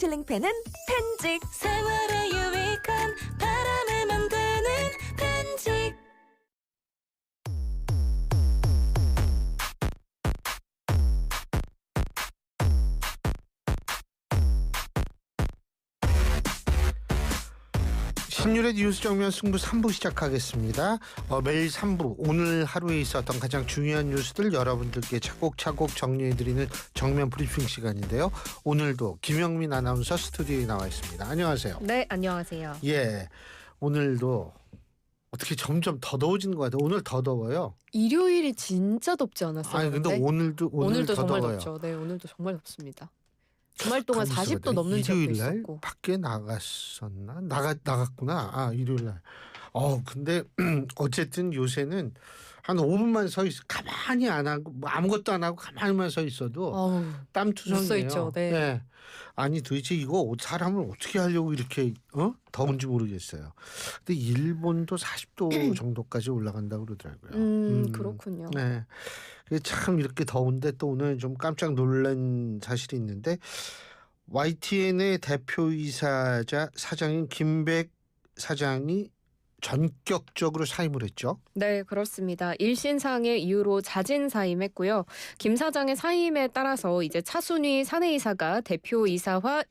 실링팬은 펜직. 생활에 유익한 바람을 만드는 펜직. 신율의 뉴스 정면 승부 3부 시작하겠습니다. 매일 3부 오늘 하루에 있었던 가장 중요한 뉴스들 여러분들께 차곡차곡 정리해드리는 정면 브리핑 시간인데요. 오늘도 김영민 아나운서 스튜디오에 나와 있습니다. 안녕하세요. 네, 안녕하세요. 예, 오늘도 어떻게 점점 더 더워지는 것 같아요. 오늘 더 더워요. 일요일이 진짜 덥지 않았어요? 아니 근데 오늘도 오늘도 더 정말 더워요. 덥죠. 네, 오늘도 정말 덥습니다. 주말 동안 가만있어 40도 봐요. 넘는 적도 일요일 날 있었고. 밖에 나갔었나? 나갔구나. 일요일 날. 근데 어쨌든 요새는 한 5분만 서 있어 가만히 안 하고 뭐 아무것도 안 하고 가만히만 서 있어도 어우, 땀투성이에요. 묻어있죠. 네. 네. 아니 도대체 이거 사람을 어떻게 하려고 이렇게 더운지 모르겠어요. 근데 일본도 40도 정도까지 올라간다고 그러더라고요. 그렇군요. 네. 참 이렇게 더운데 또 오늘 좀 깜짝 놀란 사실이 있는데 YTN의 대표이사자 사장인 김백 사장이 전격적으로 사임을 했죠. 네, 그렇습니다. 일신상의 이유로 자진 사임했고요. 김 사장의 사임에 따라서 이제 차순위 사내이사가 대표이사와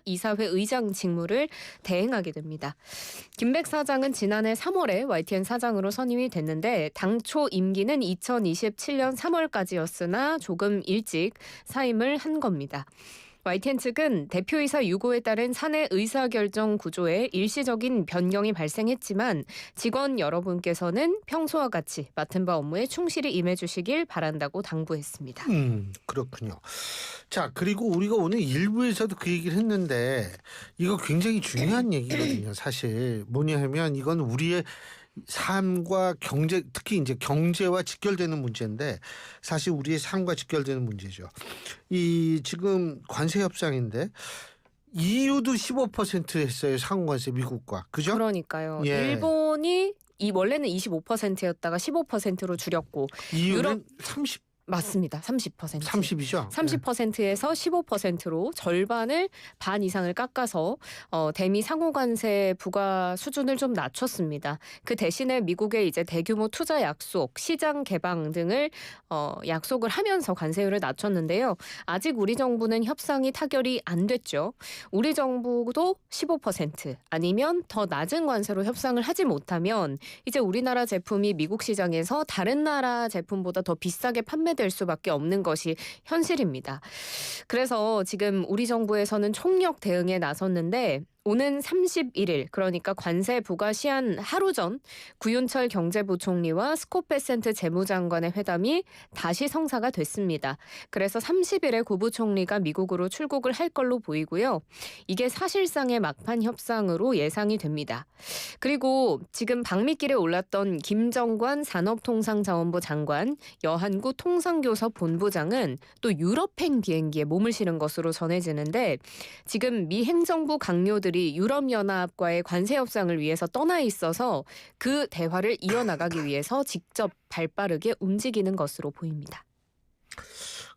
이사회 의장 직무를 대행하게 됩니다. 김백 사장은 지난해 3월에 YTN 사장으로 선임이 됐는데 당초 임기는 2027년 3월까지였으나 조금 일찍 사임을 한 겁니다. YTN 측은 대표이사 유고에 따른 사내 의사결정 구조에 일시적인 변경이 발생했지만 직원 여러분께서는 평소와 같이 맡은 바 업무에 충실히 임해주시길 바란다고 당부했습니다. 그렇군요. 자, 그리고 우리가 오늘 일부에서도 그 얘기를 했는데 이거 굉장히 중요한 얘기거든요. 사실 뭐냐 하면 이건 우리의 삶과 경제, 특히 이제 경제와 직결되는 문제인데 사실 우리의 삶과 직결되는 문제죠. 이 지금 관세 협상인데 EU도 15% 했어요. 상호관세 미국과. 그죠? 그러니까요. 예. 일본이 원래는 25%였다가 15%로 줄였고 EU는 30 맞습니다. 30%. 30이죠. 30%에서 15%로 절반을 반 이상을 깎아서 대미 상호관세 부과 수준을 좀 낮췄습니다. 그 대신에 미국의 이제 대규모 투자 약속, 시장 개방 등을 약속을 하면서 관세율을 낮췄는데요. 아직 우리 정부는 협상이 타결이 안 됐죠. 우리 정부도 15% 아니면 더 낮은 관세로 협상을 하지 못하면 이제 우리나라 제품이 미국 시장에서 다른 나라 제품보다 더 비싸게 판매될 수밖에 없는 것이 현실입니다. 그래서 지금 우리 정부에서는 총력 대응에 나섰는데 오는 31일 그러니까 관세 부과 시한 하루 전 구윤철 경제부총리와 스콧 베센트 재무장관의 회담이 다시 성사가 됐습니다. 그래서 30일에 고 부총리가 미국으로 출국을 할 걸로 보이고요. 이게 사실상의 막판 협상으로 예상이 됩니다. 그리고 지금 방미길에 올랐던 김정관 산업통상자원부 장관, 여한구 통상교섭 본부장은 또 유럽행 비행기에 몸을 실은 것으로 전해지는데 지금 미 행정부 강요들이 유럽연합과의 관세 협상을 위해서 떠나 있어서 그 대화를 이어나가기 위해서 직접 발빠르게 움직이는 것으로 보입니다.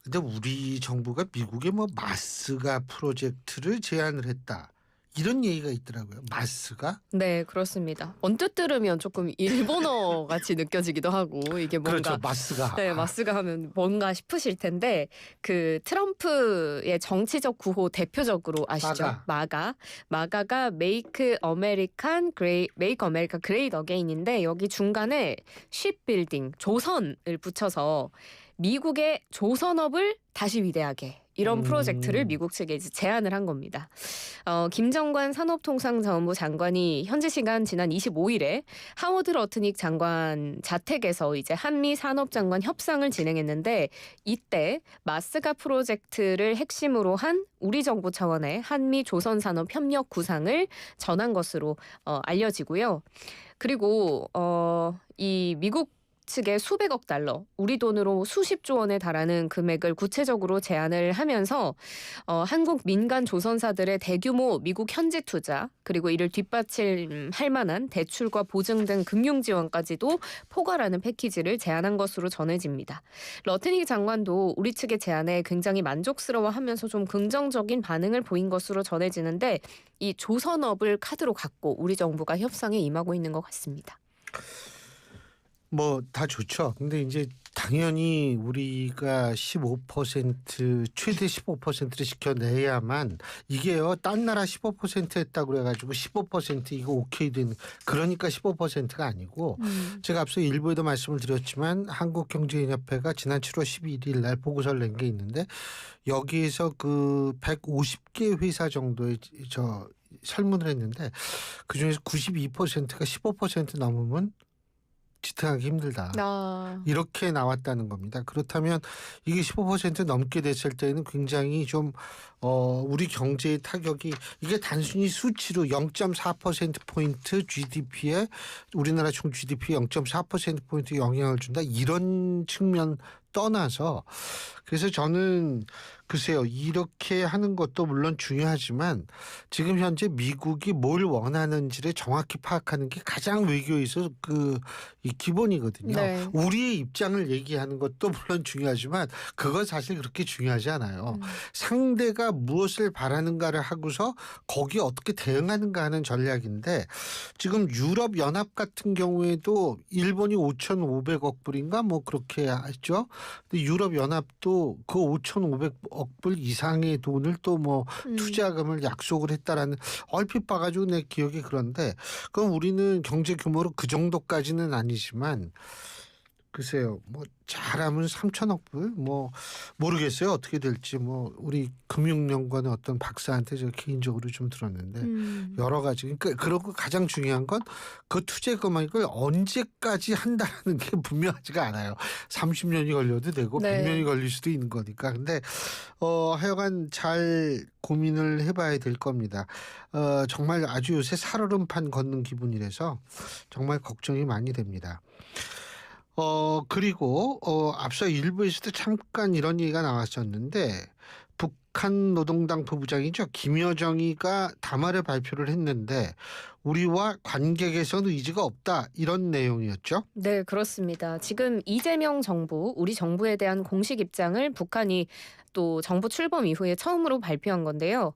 근데 우리 정부가 미국의 마스가 프로젝트를 제안을 했다. 이런 얘기가 있더라고요. 마스가? 네, 그렇습니다. 언뜻 들으면 조금 일본어 같이 느껴지기도 하고 이게 뭔가 그렇죠. 마스가. 네, 마스가 하면 뭔가 싶으실 텐데 그 트럼프의 정치적 구호 대표적으로 아시죠? 마가가 Make America Great Again인데 여기 중간에 shipbuilding, 조선을 붙여서 미국의 조선업을 다시 위대하게 이런 프로젝트를 미국 측에 이제 제안을 한 겁니다. 김정관 산업통상자원부 장관이 현지 시간 지난 25일에 하워드 러트닉 장관 자택에서 이제 한미 산업장관 협상을 진행했는데 이때 마스가 프로젝트를 핵심으로 한 우리 정부 차원의 한미 조선산업 협력 구상을 전한 것으로 알려지고요. 그리고 이 미국 측에 수백억 달러, 우리 돈으로 수십조 원에 달하는 금액을 구체적으로 제안을 하면서 한국 민간 조선사들의 대규모 미국 현지 투자 그리고 이를 뒷받침할 만한 대출과 보증 등 금융 지원까지도 포괄하는 패키지를 제안한 것으로 전해집니다. 러트닉 장관도 우리 측의 제안에 굉장히 만족스러워하면서 좀 긍정적인 반응을 보인 것으로 전해지는데 이 조선업을 카드로 갖고 우리 정부가 협상에 임하고 있는 것 같습니다. 뭐 다 좋죠. 근데 이제 당연히 우리가 15% 최대 15%를 지켜내야만 이게요. 딴 나라 15% 했다고 그래가지고 15% 이거 오케이 되는 그러니까 15%가 아니고 제가 앞서 일부에도 말씀을 드렸지만 한국경제인협회가 지난 7월 11일 날 보고서를 낸 게 있는데 여기에서 그 150개 회사 정도의 설문을 했는데 그중에서 92%가 15% 넘으면 지탱하기 힘들다. 이렇게 나왔다는 겁니다. 그렇다면 이게 15% 넘게 됐을 때는 굉장히 좀 우리 경제의 타격이 이게 단순히 수치로 0.4%포인트 GDP에 우리나라 총 GDP 0.4%포인트 영향을 준다. 이런 측면 떠나서 그래서 저는 글쎄요. 이렇게 하는 것도 물론 중요하지만 지금 현재 미국이 뭘 원하는지를 정확히 파악하는 게 가장 외교에 있어서 이 기본이거든요. 네. 우리의 입장을 얘기하는 것도 물론 중요하지만 그건 사실 그렇게 중요하지 않아요. 상대가 무엇을 바라는가를 하고서 거기에 어떻게 대응하는가 하는 전략인데 지금 유럽연합 같은 경우에도 일본이 5,500억 불인가 뭐 그렇게 했죠. 근데 유럽연합도 그 5,500억 불 이상의 돈을 또 뭐 투자금을 약속을 했다라는 얼핏 봐가지고 내 기억이 그런데 그럼 우리는 경제 규모로 그 정도까지는 아니지만 글쎄요, 뭐 잘하면 3천억 불, 뭐 모르겠어요 어떻게 될지 뭐 우리 금융연구원의 어떤 박사한테 저 개인적으로 좀 들었는데 여러 가지 그러니까 그러고 가장 중요한 건 그 투자 금액을 언제까지 한다는 게 분명하지가 않아요. 30년이 걸려도 되고 네. 100년이 걸릴 수도 있는 거니까. 근데 하여간 잘 고민을 해봐야 될 겁니다. 정말 아주 요새 살얼음판 걷는 기분이라서 정말 걱정이 많이 됩니다. 그리고 앞서 일부에서도 잠깐 이런 얘기가 나왔었는데 북한 노동당 부부장이죠. 김여정이가 담화를 발표를 했는데 우리와 관계 개선 의지가 없다 이런 내용이었죠. 네, 그렇습니다. 지금 이재명 정부, 우리 정부에 대한 공식 입장을 북한이 또 정부 출범 이후에 처음으로 발표한 건데요.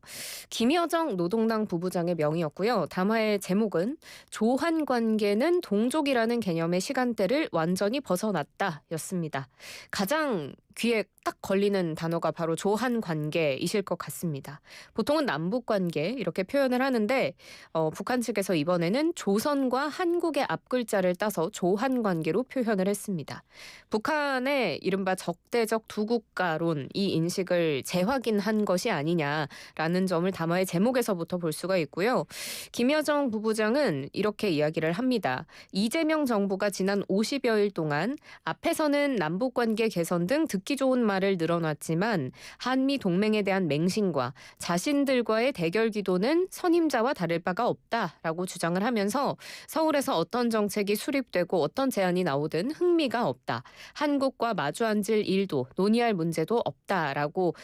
김여정 노동당 부부장의 명의였고요. 담화의 제목은 조한 관계는 동족이라는 개념의 시간대를 완전히 벗어났다였습니다. 가장 귀에 딱 걸리는 단어가 바로 조한 관계이실 것 같습니다. 보통은 남북 관계 이렇게 표현을 하는데 북한 측에서 이번에는 조선과 한국의 앞글자를 따서 조한 관계로 표현을 했습니다. 북한의 이른바 적대적 두 국가론 이 인식을 재확인한 것이 아니냐라는 점을 담화의 제목에서부터 볼 수가 있고요. 김여정 부부장은 이렇게 이야기를 합니다. 이재명 정부가 지난 50여일 동안 앞에서는 남북관계 개선 등 듣기 좋은 말을 늘어놨지만 한미 동맹에 대한 맹신과 자신들과의 대결 기도는 선임자와 다를 바가 없다라고 주장을 하면서 서울에서 어떤 정책이 수립되고 어떤 제안이 나오든 흥미가 없다. 한국과 마주 앉을 일도 논의할 문제도 없다라고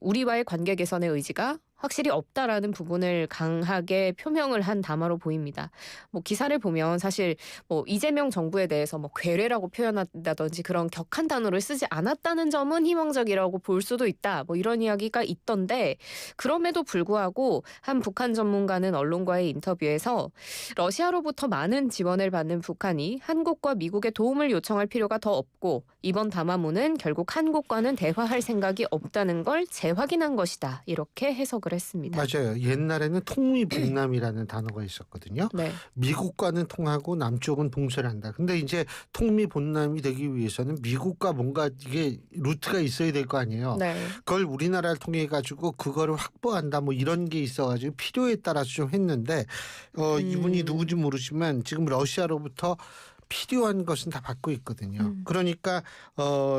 우리와의 관계 개선의 의지가 확실히 없다라는 부분을 강하게 표명을 한 담화로 보입니다. 뭐 기사를 보면 사실 뭐 이재명 정부에 대해서 뭐 괴뢰라고 표현한다든지 그런 격한 단어를 쓰지 않았다는 점은 희망적이라고 볼 수도 있다. 뭐 이런 이야기가 있던데 그럼에도 불구하고 한 북한 전문가는 언론과의 인터뷰에서 러시아로부터 많은 지원을 받는 북한이 한국과 미국의 도움을 요청할 필요가 더 없고 이번 담화문은 결국 한국과는 대화할 생각이 없다는 걸 재확인한 것이다. 이렇게 해석을 했습니다. 맞아요. 옛날에는 통미봉남이라는 단어가 있었거든요. 네. 미국과는 통하고 남쪽은 봉쇄를 한다. 근데 이제 통미봉남이 되기 위해서는 미국과 뭔가 이게 루트가 있어야 될 거 아니에요. 네. 그걸 우리나라를 통해 가지고 그거를 확보한다 뭐 이런 게 있어가지고 필요에 따라서 좀 했는데 이분이 누구인지 모르지만 지금 러시아로부터 필요한 것은 다 받고 있거든요. 그러니까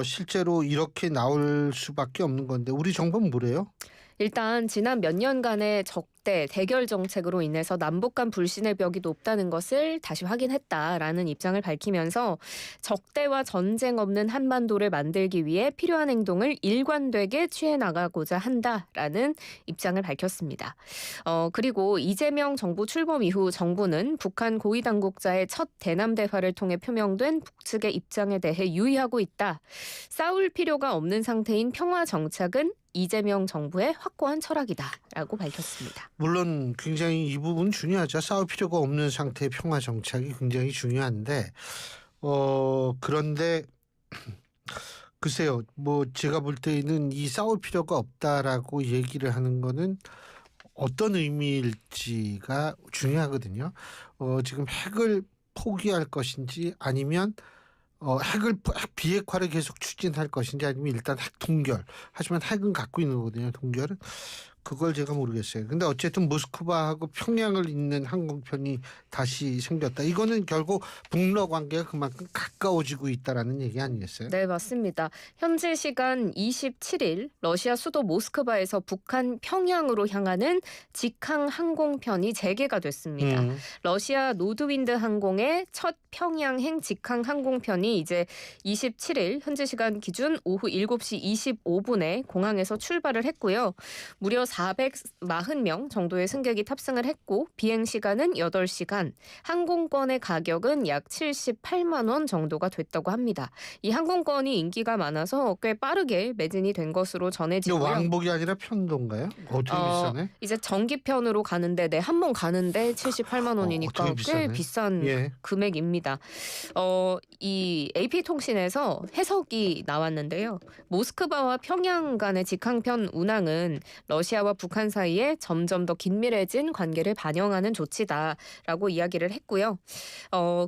실제로 이렇게 나올 수밖에 없는 건데 우리 정부는 뭐래요? 일단 지난 몇 년간의 적대, 대결 정책으로 인해서 남북 간 불신의 벽이 높다는 것을 다시 확인했다라는 입장을 밝히면서 적대와 전쟁 없는 한반도를 만들기 위해 필요한 행동을 일관되게 취해 나가고자 한다라는 입장을 밝혔습니다. 그리고 이재명 정부 출범 이후 정부는 북한 고위 당국자의 첫 대남 대화를 통해 표명된 북측의 입장에 대해 유의하고 있다. 싸울 필요가 없는 상태인 평화 정착은 이재명 정부의 확고한 철학이다라고 밝혔습니다. 물론 굉장히 이 부분 중요하죠. 싸울 필요가 없는 상태의 평화 정착이 굉장히 중요한데 그런데 글쎄요. 뭐 제가 볼 때는 이 싸울 필요가 없다라고 얘기를 하는 거는 어떤 의미일지가 중요하거든요. 지금 핵을 포기할 것인지 아니면 핵 비핵화를 계속 추진할 것인지 아니면 일단 핵 동결. 하지만 핵은 갖고 있는 거거든요. 동결은. 그걸 제가 모르겠어요. 근데 어쨌든 모스크바하고 평양을 잇는 항공편이 다시 생겼다. 이거는 결국 북러 관계가 그만큼 가까워지고 있다라는 얘기 아니겠어요? 네, 맞습니다. 현지 시간 27일 러시아 수도 모스크바에서 북한 평양으로 향하는 직항 항공편이 재개가 됐습니다. 러시아 노드윈드 항공의 첫 평양행 직항 항공편이 이제 27일 현지 시간 기준 오후 7시 25분에 공항에서 출발을 했고요. 무려 440명 정도의 승객이 탑승을 했고 비행 시간은 8시간, 항공권의 가격은 약 78만 원 정도가 됐다고 합니다. 이 항공권이 인기가 많아서 꽤 빠르게 매진이 된 것으로 전해지고요. 왕복이 아니라 편도인가요? 어떻게 비싸네? 이제 정기편으로 가는데 한 번 가는데 78만 원이니까 꽤 비싼 예. 금액입니다. 이 AP통신에서 해석이 나왔는데요. 모스크바와 평양 간의 직항편 운항은 러시아와 북한 사이에 점점 더 긴밀해진 관계를 반영하는 조치다라고 이야기를 했고요.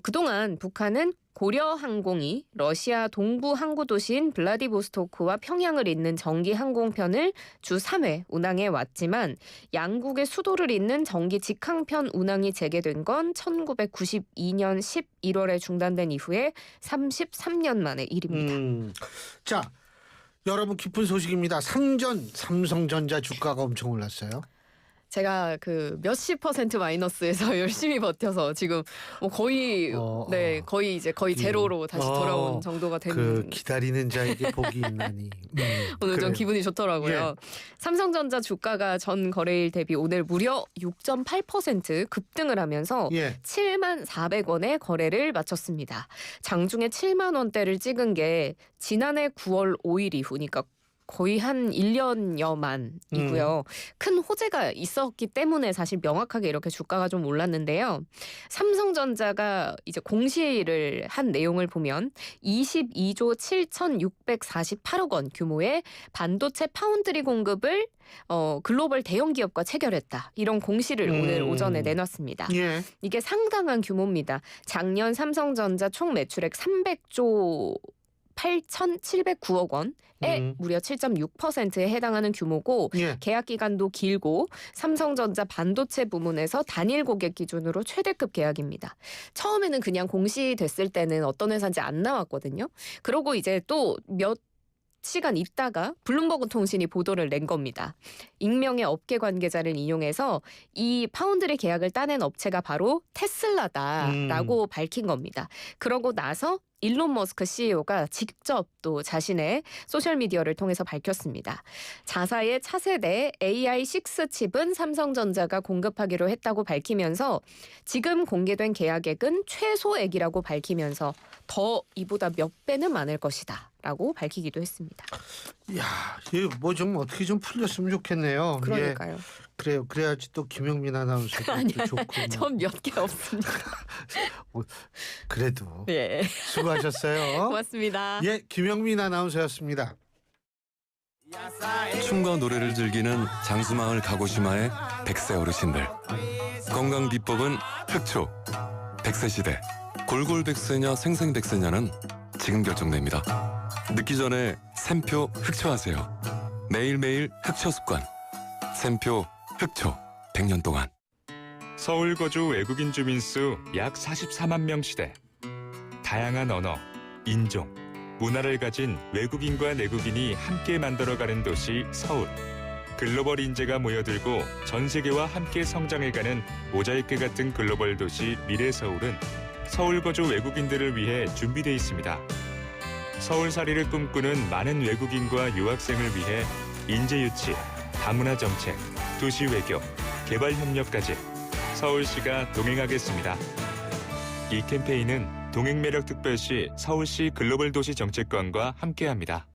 그동안 북한은 고려항공이 러시아 동부 항구 도시인 블라디보스토크와 평양을 잇는 정기 항공편을 주 3회 운항해 왔지만 양국의 수도를 잇는 정기 직항편 운항이 재개된 건 1992년 11월에 중단된 이후에 33년 만의 일입니다. 자, 여러분 기쁜 소식입니다. 삼성전자 주가가 엄청 올랐어요. 제가 그 몇십 % 마이너스에서 열심히 버텨서 지금 뭐 거의 거의 이제 거의 제로로 다시 돌아온 정도가 되는. 그 기다리는 자에게 복이 있나니. 오늘 좀 그래요. 기분이 좋더라고요. 예. 삼성전자 주가가 전 거래일 대비 오늘 무려 6.8% 급등을 하면서 예. 7만 400원에 거래를 마쳤습니다. 장중에 7만 원대를 찍은 게 지난해 9월 5일 이후니까 거의 한 1년여 만이고요. 큰 호재가 있었기 때문에 사실 명확하게 이렇게 주가가 좀 올랐는데요. 삼성전자가 이제 공시를 한 내용을 보면 22조 7,648억 원 규모의 반도체 파운드리 공급을 글로벌 대형 기업과 체결했다. 이런 공시를 오늘 오전에 내놨습니다. 예. 이게 상당한 규모입니다. 작년 삼성전자 총 매출액 300조 8,709억 원에 무려 7.6%에 해당하는 규모고 예. 계약 기간도 길고 삼성전자 반도체 부문에서 단일 고객 기준으로 최대급 계약입니다. 처음에는 그냥 공시됐을 때는 어떤 회사인지 안 나왔거든요. 그러고 이제 또 몇 시간 있다가 블룸버그 통신이 보도를 낸 겁니다. 익명의 업계 관계자를 인용해서 이 파운드리 계약을 따낸 업체가 바로 테슬라다라고 밝힌 겁니다. 그러고 나서 일론 머스크 CEO가 직접 또 자신의 소셜미디어를 통해서 밝혔습니다. 자사의 차세대 AI6 칩은 삼성전자가 공급하기로 했다고 밝히면서 지금 공개된 계약액은 최소액이라고 밝히면서 더 이보다 몇 배는 많을 것이다 라고 밝히기도 했습니다. 야, 뭐 좀 어떻게 좀 풀렸으면 좋겠네요. 그러니까요. 예. 그래요. 그래야지 또 김영민 아나운서도 아니요. 좋고. 전 몇 개 없습니다. 그래도 예. 수고하셨어요. 고맙습니다. 예, 김영민 아나운서였습니다. 춤과 노래를 즐기는 장수마을 가고시마의 100세 어르신들. 건강 비법은 흑초. 100세 시대. 골골백세냐 생생백세냐는 지금 결정됩니다. 늦기 전에 샘표 흑초하세요. 매일매일 흑초 습관. 샘표 흑초 100년 동안. 서울 거주 외국인 주민 수 약 44만 명 시대. 다양한 언어, 인종, 문화를 가진 외국인과 내국인이 함께 만들어가는 도시 서울. 글로벌 인재가 모여들고 전 세계와 함께 성장해가는 모자이크 같은 글로벌 도시 미래서울은 서울 거주 외국인들을 위해 준비되어 있습니다. 서울살이를 꿈꾸는 많은 외국인과 유학생을 위해 인재 유치, 다문화 정책, 도시 외교, 개발 협력까지 서울시가 동행하겠습니다. 이 캠페인은 동행매력특별시 서울시 글로벌 도시 정책관과 함께합니다.